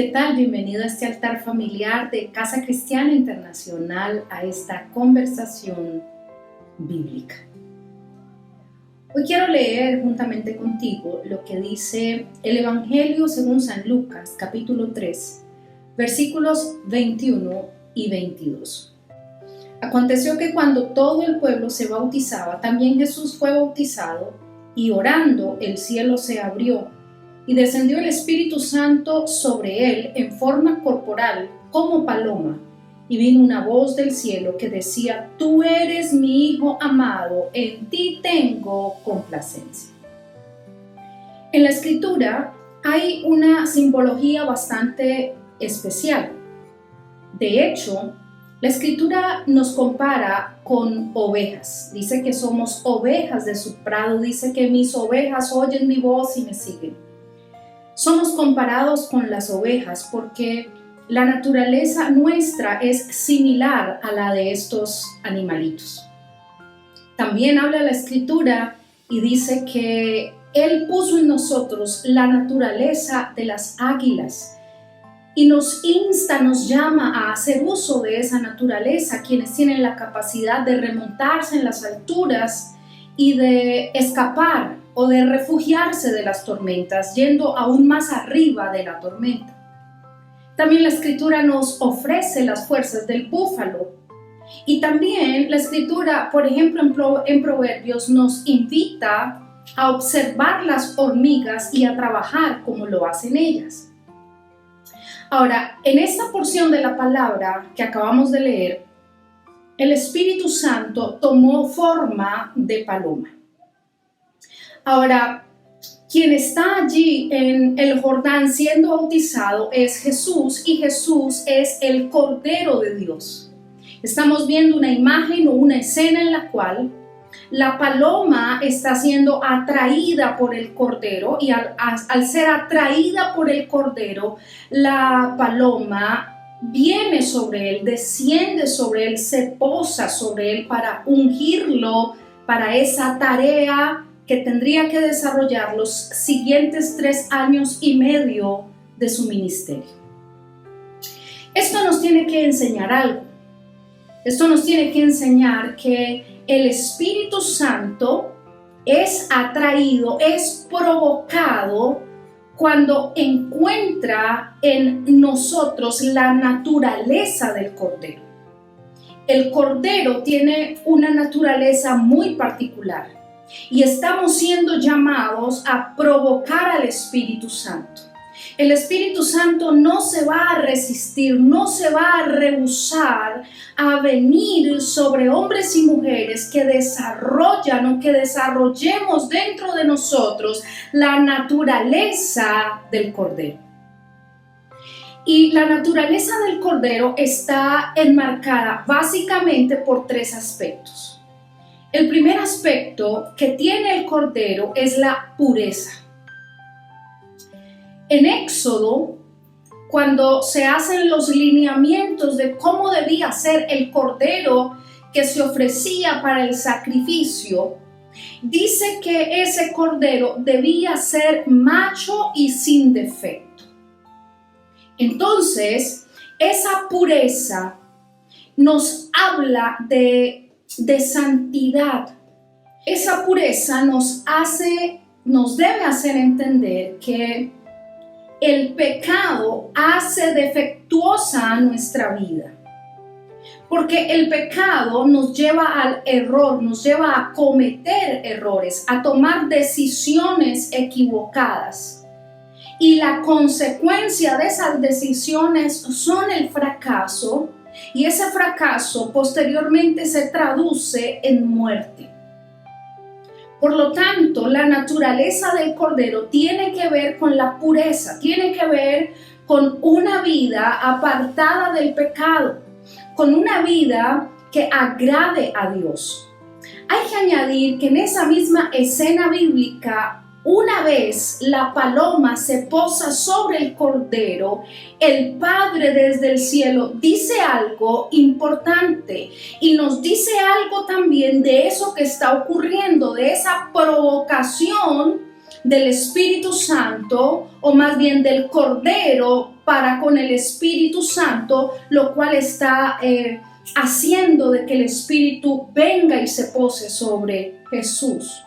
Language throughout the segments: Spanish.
¿qué tal? Bienvenido a este altar familiar de Casa Cristiana Internacional, a esta conversación bíblica. Hoy quiero leer juntamente contigo lo que dice el Evangelio según San Lucas, capítulo 3, versículos 21 y 22. Aconteció que cuando todo el pueblo se bautizaba, también Jesús fue bautizado, y orando el cielo se abrió, y descendió el Espíritu Santo sobre él en forma corporal como paloma, y vino una voz del cielo que decía: Tú eres mi Hijo amado, en ti tengo complacencia. En la Escritura hay una simbología bastante especial. De hecho, la Escritura nos compara con ovejas. Dice que somos ovejas de su prado, dice que mis ovejas oyen mi voz y me siguen. Somos comparados con las ovejas porque la naturaleza nuestra es similar a la de estos animalitos. También habla la Escritura y dice que Él puso en nosotros la naturaleza de las águilas y nos insta, nos llama a hacer uso de esa naturaleza, quienes tienen la capacidad de remontarse en las alturas y de escapar o de refugiarse de las tormentas, yendo aún más arriba de la tormenta. También la Escritura nos ofrece las fuerzas del búfalo. Y también la Escritura, por ejemplo, en Proverbios, nos invita a observar las hormigas y a trabajar como lo hacen ellas. Ahora, en esta porción de la palabra que acabamos de leer, el Espíritu Santo tomó forma de paloma. Ahora, quien está allí en el Jordán siendo bautizado es Jesús, y Jesús es el Cordero de Dios. Estamos viendo una imagen o una escena en la cual la paloma está siendo atraída por el Cordero, y al ser atraída por el Cordero, la paloma viene sobre él, desciende sobre él, se posa sobre él para ungirlo para esa tarea que tendría que desarrollar los siguientes 3 años y medio de su ministerio. Esto nos tiene que enseñar algo. Esto nos tiene que enseñar que el Espíritu Santo es atraído, es provocado cuando encuentra en nosotros la naturaleza del Cordero. El Cordero tiene una naturaleza muy particular. Y estamos siendo llamados a provocar al Espíritu Santo. El Espíritu Santo no se va a resistir, no se va a rehusar a venir sobre hombres y mujeres que desarrollan o que desarrollemos dentro de nosotros la naturaleza del Cordero. Y la naturaleza del Cordero está enmarcada básicamente por 3 aspectos. El primer aspecto que tiene el Cordero es la pureza. En Éxodo, cuando se hacen los lineamientos de cómo debía ser el Cordero que se ofrecía para el sacrificio, dice que ese Cordero debía ser macho y sin defecto. Entonces, esa pureza nos habla de santidad. Esa pureza nos debe hacer entender que el pecado hace defectuosa nuestra vida, porque el pecado nos lleva al error, nos lleva a cometer errores, a tomar decisiones equivocadas, y la consecuencia de esas decisiones son el fracaso. Y ese fracaso posteriormente se traduce en muerte. Por lo tanto, la naturaleza del Cordero tiene que ver con la pureza, tiene que ver con una vida apartada del pecado, con una vida que agrade a Dios. Hay que añadir que en esa misma escena bíblica, una vez la paloma se posa sobre el Cordero, el Padre desde el cielo dice algo importante y nos dice algo también de eso que está ocurriendo, de esa provocación del Espíritu Santo, o más bien del Cordero para con el Espíritu Santo, lo cual está haciendo de que el Espíritu venga y se pose sobre Jesús.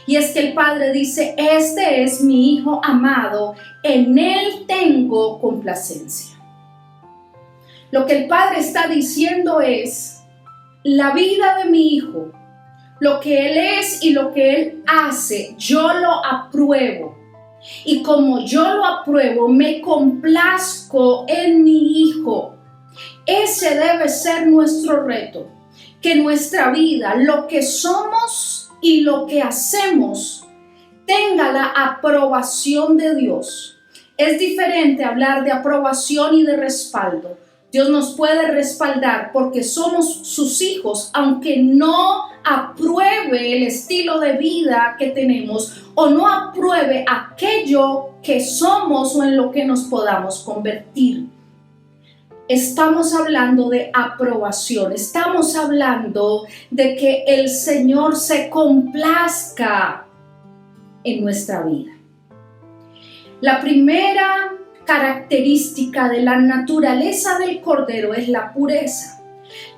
Y es que el Padre dice: este es mi Hijo amado, en él tengo complacencia. Lo que el Padre está diciendo es: la vida de mi Hijo, lo que Él es y lo que Él hace, yo lo apruebo. Y como yo lo apruebo, me complazco en mi Hijo. Ese debe ser nuestro reto, que nuestra vida, lo que somos y lo que hacemos, tenga la aprobación de Dios. Es diferente hablar de aprobación y de respaldo. Dios nos puede respaldar porque somos sus hijos, aunque no apruebe el estilo de vida que tenemos o no apruebe aquello que somos o en lo que nos podamos convertir. Estamos hablando de aprobación, estamos hablando de que el Señor se complazca en nuestra vida. La primera característica de la naturaleza del Cordero es la pureza.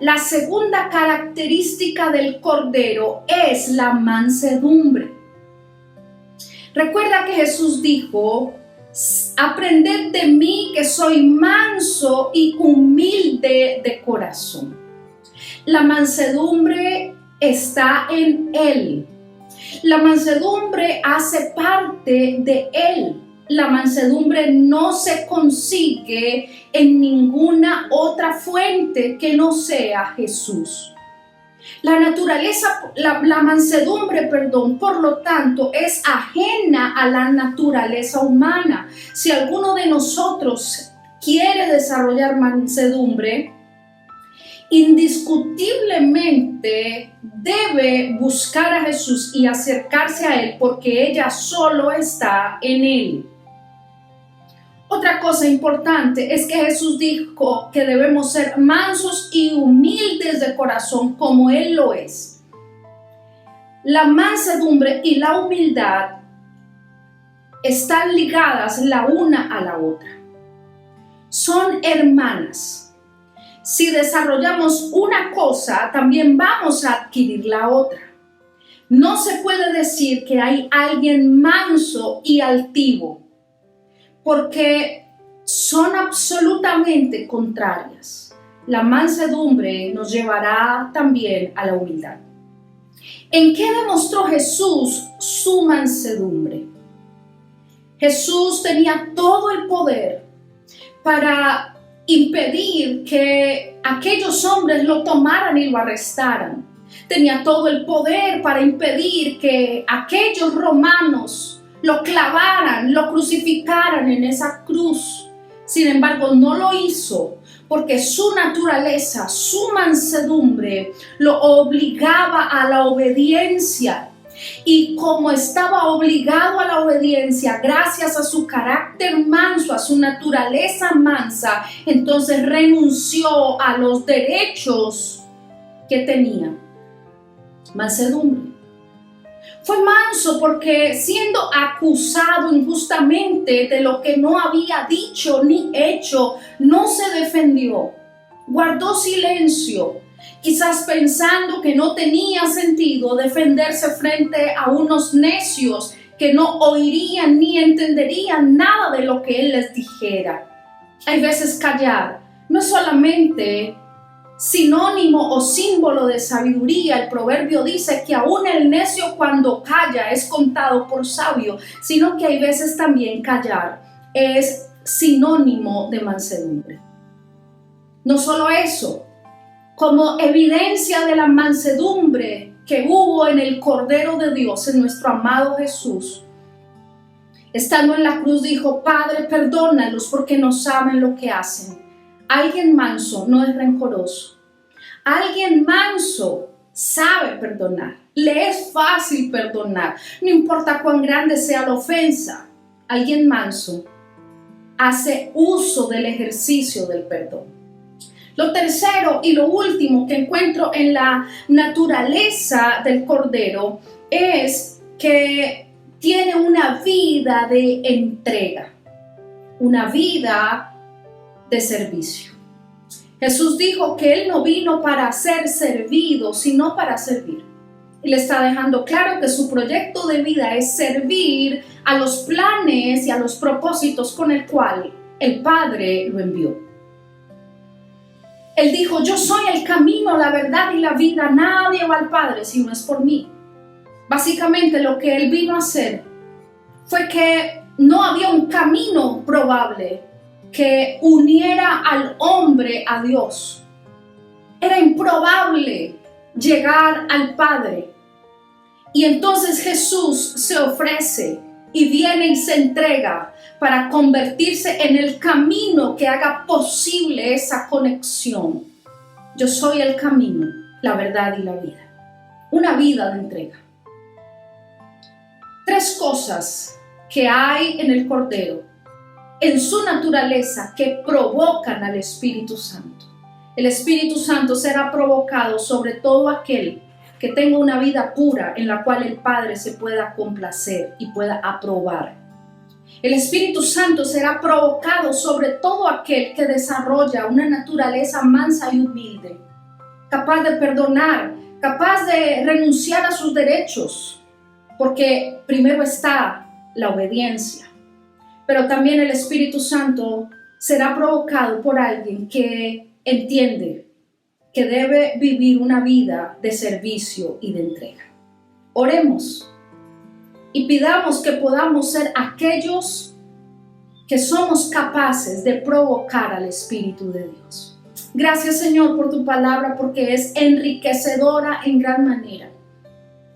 La segunda característica del Cordero es la mansedumbre. Recuerda que Jesús dijo: aprended de mí que soy manso y humilde de corazón. La mansedumbre está en Él. La mansedumbre hace parte de Él. La mansedumbre no se consigue en ninguna otra fuente que no sea Jesús. La mansedumbre, por lo tanto, es ajena a la naturaleza humana. Si alguno de nosotros quiere desarrollar mansedumbre, indiscutiblemente debe buscar a Jesús y acercarse a Él, porque ella solo está en Él. Otra cosa importante es que Jesús dijo que debemos ser mansos y humildes de corazón como Él lo es. La mansedumbre y la humildad están ligadas la una a la otra. Son hermanas. Si desarrollamos una cosa, también vamos a adquirir la otra. No se puede decir que hay alguien manso y altivo, porque son absolutamente contrarias. La mansedumbre nos llevará también a la humildad. ¿En qué demostró Jesús su mansedumbre? Jesús tenía todo el poder para impedir que aquellos hombres lo tomaran y lo arrestaran. Tenía todo el poder para impedir que aquellos romanos lo clavaran, lo crucificaran en esa cruz. Sin embargo, no lo hizo porque su naturaleza, su mansedumbre, lo obligaba a la obediencia. Y como estaba obligado a la obediencia, gracias a su carácter manso, a su naturaleza mansa, entonces renunció a los derechos que tenía. Mansedumbre. Fue manso porque, siendo acusado injustamente de lo que no había dicho ni hecho, no se defendió, guardó silencio, quizás pensando que no tenía sentido defenderse frente a unos necios que no oirían ni entenderían nada de lo que él les dijera. Hay veces callar no es solamente sinónimo o símbolo de sabiduría. El proverbio dice que aún el necio cuando calla es contado por sabio, sino que hay veces también callar es sinónimo de mansedumbre. No solo eso, como evidencia de la mansedumbre que hubo en el Cordero de Dios, en nuestro amado Jesús, estando en la cruz dijo: Padre, perdónalos porque no saben lo que hacen. Alguien manso no es rencoroso. Alguien manso sabe perdonar. Le es fácil perdonar. No importa cuán grande sea la ofensa. Alguien manso hace uso del ejercicio del perdón. Lo tercero y lo último que encuentro en la naturaleza del Cordero es que tiene una vida de entrega. una vida de servicio. Jesús dijo que Él no vino para ser servido, sino para servir. Y le está dejando claro que su proyecto de vida es servir a los planes y a los propósitos con el cual el Padre lo envió. Él dijo: yo soy el camino, la verdad y la vida. Nadie va al Padre si no es por mí. Básicamente lo que Él vino a hacer fue que no había un camino probable que uniera al hombre a Dios. Era improbable llegar al Padre. Y entonces Jesús se ofrece y viene y se entrega para convertirse en el camino que haga posible esa conexión. Yo soy el camino, la verdad y la vida. Una vida de entrega. 3 cosas que hay en el Cordero, en su naturaleza, que provocan al Espíritu Santo. El Espíritu Santo será provocado sobre todo aquel que tenga una vida pura en la cual el Padre se pueda complacer y pueda aprobar. El Espíritu Santo será provocado sobre todo aquel que desarrolla una naturaleza mansa y humilde, capaz de perdonar, capaz de renunciar a sus derechos, porque primero está la obediencia. Pero también el Espíritu Santo será provocado por alguien que entiende que debe vivir una vida de servicio y de entrega. Oremos y pidamos que podamos ser aquellos que somos capaces de provocar al Espíritu de Dios. Gracias, Señor, por tu palabra, porque es enriquecedora en gran manera.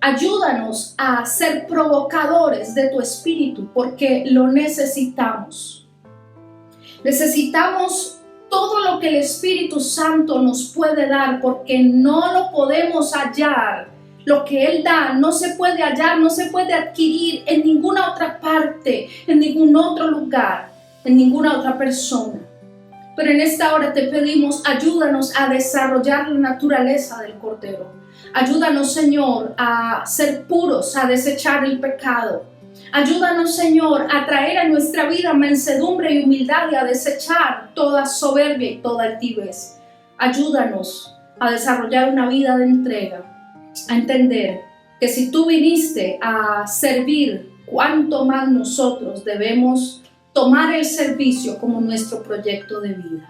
Ayúdanos a ser provocadores de tu Espíritu, porque lo necesitamos. Necesitamos todo lo que el Espíritu Santo nos puede dar, porque no lo podemos hallar. Lo que Él da no se puede hallar, no se puede adquirir en ninguna otra parte, en ningún otro lugar, en ninguna otra persona. Pero en esta hora te pedimos: ayúdanos a desarrollar la naturaleza del Cordero. Ayúdanos, Señor, a ser puros, a desechar el pecado. Ayúdanos, Señor, a traer a nuestra vida mansedumbre y humildad y a desechar toda soberbia y toda altivez. Ayúdanos a desarrollar una vida de entrega, a entender que si tú viniste a servir, cuánto más nosotros debemos tomar el servicio como nuestro proyecto de vida.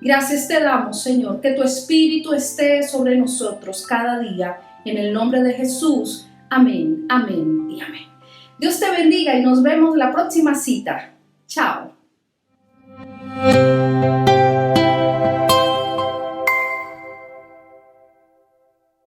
Gracias te damos, Señor, que tu Espíritu esté sobre nosotros cada día. En el nombre de Jesús. Amén, amén y amén. Dios te bendiga y nos vemos la próxima cita. Chao.